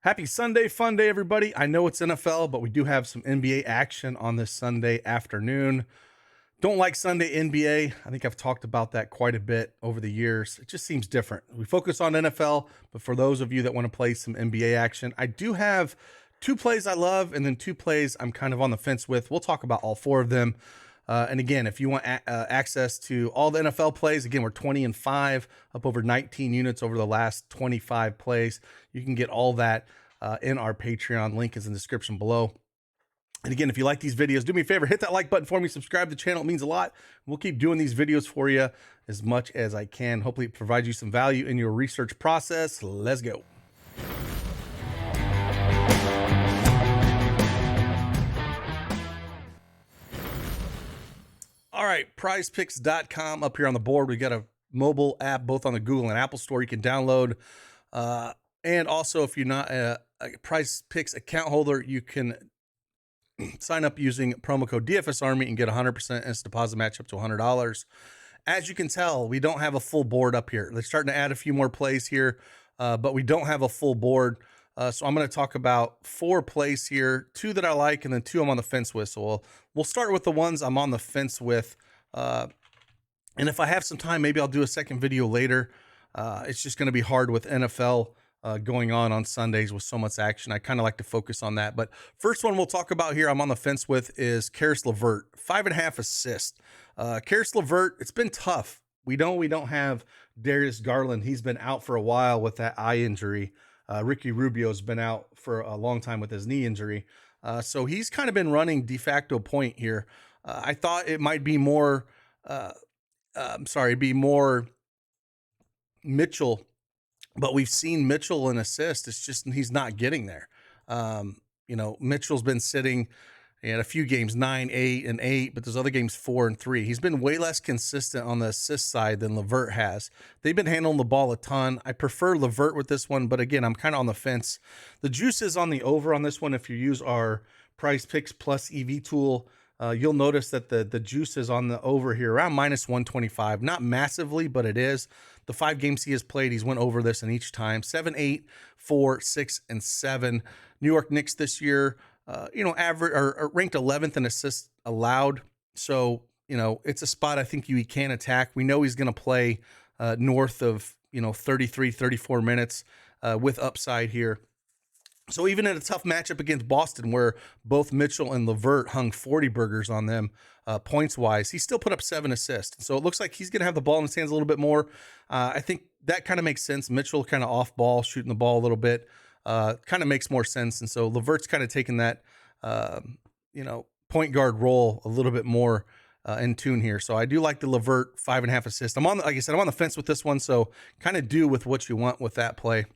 Happy Sunday, fun day, everybody. I know it's NFL, but we do have some NBA action on this Sunday afternoon. Don't like Sunday NBA. I think I've talked about that quite a bit over the years. It just seems different. We focus on NFL, but for those of you that want to play some NBA action, I do have two plays I love and then two plays I'm kind of on the fence with. We'll talk about all four of them. And again, if you want access to all the NFL plays, again, we're 20-5, up over 19 units over the last 25 plays. You can get all that in our Patreon. Link is in the description below. And again, if you like these videos, do me a favor, hit that like button for me, subscribe to the channel. It means a lot. We'll keep doing these videos for you as much as I can. Hopefully it provides you some value in your research process. Let's go. All right, prizepicks.com up here on the board. We got a mobile app both on the Google and Apple store you can download. And also, if you're not a Prizepicks account holder, you can sign up using promo code DFSARMY and get 100% instant deposit match up to $100. As you can tell, we don't have a full board up here. They're starting to add a few more plays here, but we don't have a full board. So I'm going to talk about four plays here, two that I like, and then two I'm on the fence with. So we'll start with the ones I'm on the fence with. And if I have some time, maybe I'll do a second video later. It's just going to be hard with NFL going on Sundays with so much action. I kind of like to focus on that. But first one we'll talk about here I'm on the fence with is Caris LeVert, 5.5 assists. Caris LeVert, it's been tough. We don't have Darius Garland. He's been out for a while with that eye injury. Ricky Rubio's been out for a long time with his knee injury. So he's kind of been running de facto point here. I thought it might be more, Mitchell, but we've seen Mitchell in assist. It's just, he's not getting there. Mitchell's been sitting in a few games, 9, 8, and 8, but there's other games 4 and 3. He's been way less consistent on the assist side than LeVert has. They've been handling the ball a ton. I prefer LeVert with this one, but again, I'm kind of on the fence. The juice is on the over on this one. If you use our Prizepicks Plus EV tool, you'll notice that the juice is on the over here around -125. Not massively, but it is. The 5 games he has played, he's went over this in each time. 7, 8, 4, 6, and 7. New York Knicks this year, average or ranked 11th in assists allowed. So, it's a spot I think you can attack. We know he's going to play north of, 33, 34 minutes with upside here. So even in a tough matchup against Boston, where both Mitchell and LeVert hung 40 burgers on them points-wise, he still put up 7 assists. So it looks like he's going to have the ball in his hands a little bit more. I think that kind of makes sense. Mitchell kind of off ball, shooting the ball a little bit, kind of makes more sense. And so LeVert's kind of taken that, point guard role a little bit more in tune here. So I do like the LeVert 5.5 assists. Like I said, I'm on the fence with this one. So kind of do with what you want with that play.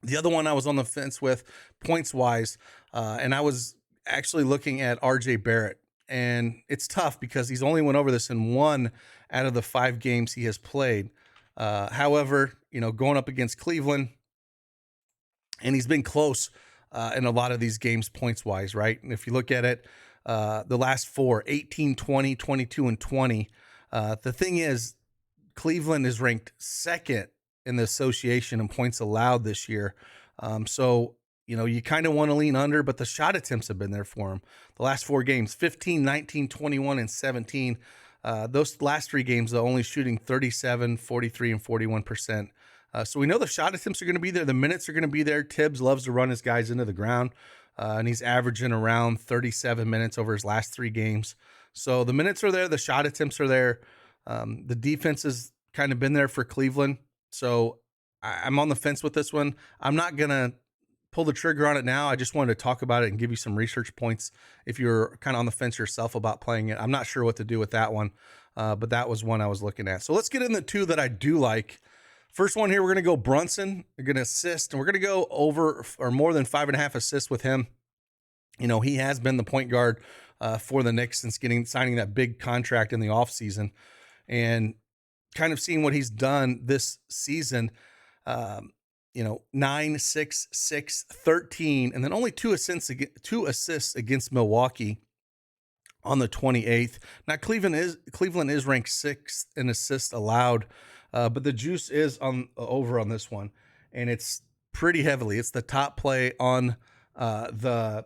The other one I was on the fence with points-wise, and I was actually looking at RJ Barrett. And it's tough because he's only went over this in 1 out of the 5 games he has played. However, going up against Cleveland, and he's been close in a lot of these games points-wise, right? And if you look at it, the last 4, 18, 20, 22, and 20. The thing is, Cleveland is ranked 2nd in the association and points allowed this year. So, you kind of want to lean under, but the shot attempts have been there for him. The last 4 games, 15, 19, 21, and 17. Those last 3 games, they're only shooting 37, 43, and 41%. So we know the shot attempts are going to be there. The minutes are going to be there. Tibbs loves to run his guys into the ground, and he's averaging around 37 minutes over his last 3 games. So the minutes are there. The shot attempts are there. The defense has kind of been there for Cleveland. So I'm on the fence with this one. I'm not going to pull the trigger on it now. I just wanted to talk about it and give you some research points if you're kind of on the fence yourself about playing it. I'm not sure what to do with that one, but that was one I was looking at. So let's get into 2 that I do like. First one here, we're going to go Brunson. We're going to assist, and we're going to go over or more than 5.5 assists with him. He has been the point guard for the Knicks since signing that big contract in the offseason. And kind of seeing what he's done this season, 9, 6, 6, 13, and then only 2 assists against Milwaukee on the 28th. Now Cleveland is ranked 6th in assists allowed, but the juice is on over on this one, and it's pretty heavily. It's the top play on the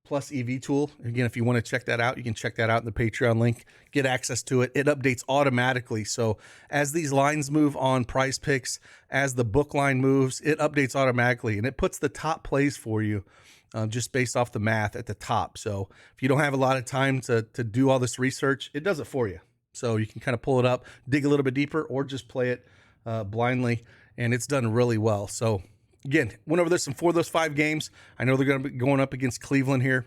Plus EV tool. Again, if you want to check that out, you can check that out in the Patreon link, get access to it. It updates automatically. So as these lines move on Prizepicks, as the book line moves, it updates automatically, and it puts the top plays for you just based off the math at the top. So if you don't have a lot of time to do all this research, it does it for you. So you can kind of pull it up, dig a little bit deeper, or just play it blindly, and it's done really well. So again, went over this in 4 of those 5 games. I know they're going to be going up against Cleveland here,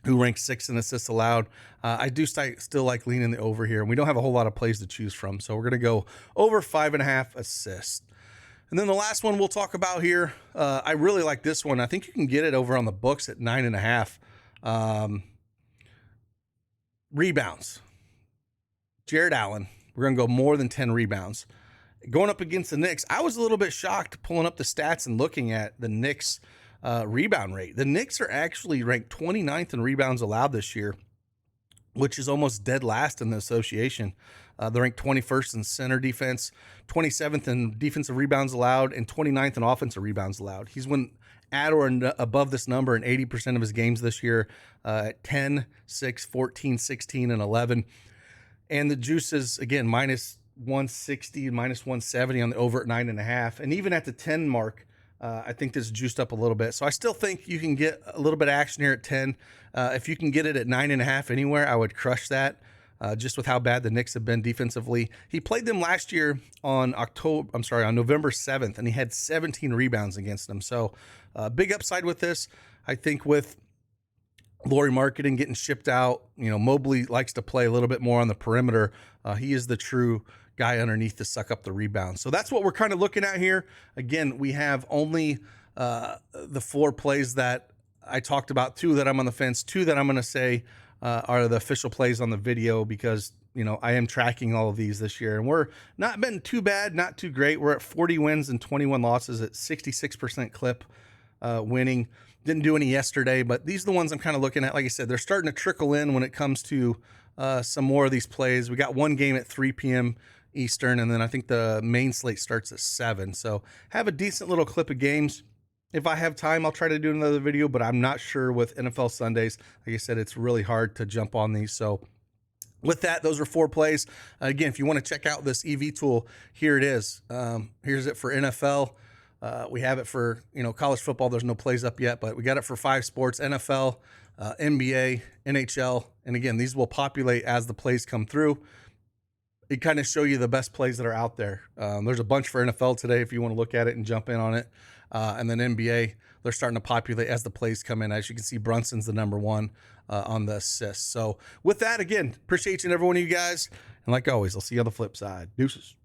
who ranks 6th in assists allowed. I do still like leaning the over here, and we don't have a whole lot of plays to choose from. So we're going to go over 5.5 assists. And then the last one we'll talk about here, I really like this one. I think you can get it over on the books at 9.5. Rebounds. Jarrett Allen. We're going to go more than 10 rebounds. Going up against the Knicks, I was a little bit shocked pulling up the stats and looking at the Knicks rebound rate. The Knicks are actually ranked 29th in rebounds allowed this year, which is almost dead last in the association. They're ranked 21st in center defense, 27th in defensive rebounds allowed, and 29th in offensive rebounds allowed. He's went at or above this number in 80% of his games this year, at 10, 6, 14, 16, and 11. And the juice is, again, minus 160, minus 170 on the over at 9.5. And even at the 10 mark, I think this is juiced up a little bit. So I still think you can get a little bit of action here at 10. If you can get it at 9.5 anywhere, I would crush that. Just with how bad the Knicks have been defensively. He played them last year on November 7th, and he had 17 rebounds against them. So big upside with this. I think with Lauri Markkanen getting shipped out, Mobley likes to play a little bit more on the perimeter. He is the true guy underneath to suck up the rebounds. So that's what we're kind of looking at here. Again, we have only the 4 plays that I talked about, 2 that I'm on the fence, 2 that I'm going to say are the official plays on the video, because I am tracking all of these this year, and we're not been too bad, not too great. We're at 40 wins and 21 losses at 66% clip winning. Didn't do any yesterday, but these are the ones I'm kind of looking at. Like I said, they're starting to trickle in when it comes to some more of these plays. We got one game at 3 p.m. Eastern, and then I think the main slate starts at 7. So have a decent little clip of games. If I have time, I'll try to do another video, but I'm not sure with NFL Sundays. Like I said, it's really hard to jump on these. So with that, those are 4 plays. Again, if you want to check out this EV tool, here it is. Here's it for NFL. We have it for college football. There's no plays up yet, but we got it for 5 sports: NFL, NBA, NHL. And again, these will populate as the plays come through. It kind of show you the best plays that are out there. There's a bunch for NFL today if you want to look at it and jump in on it. And then NBA, they're starting to populate as the plays come in. As you can see, Brunson's the number 1 on the assists. So with that, again, appreciate each and every one of you guys. And like always, I'll see you on the flip side. Deuces.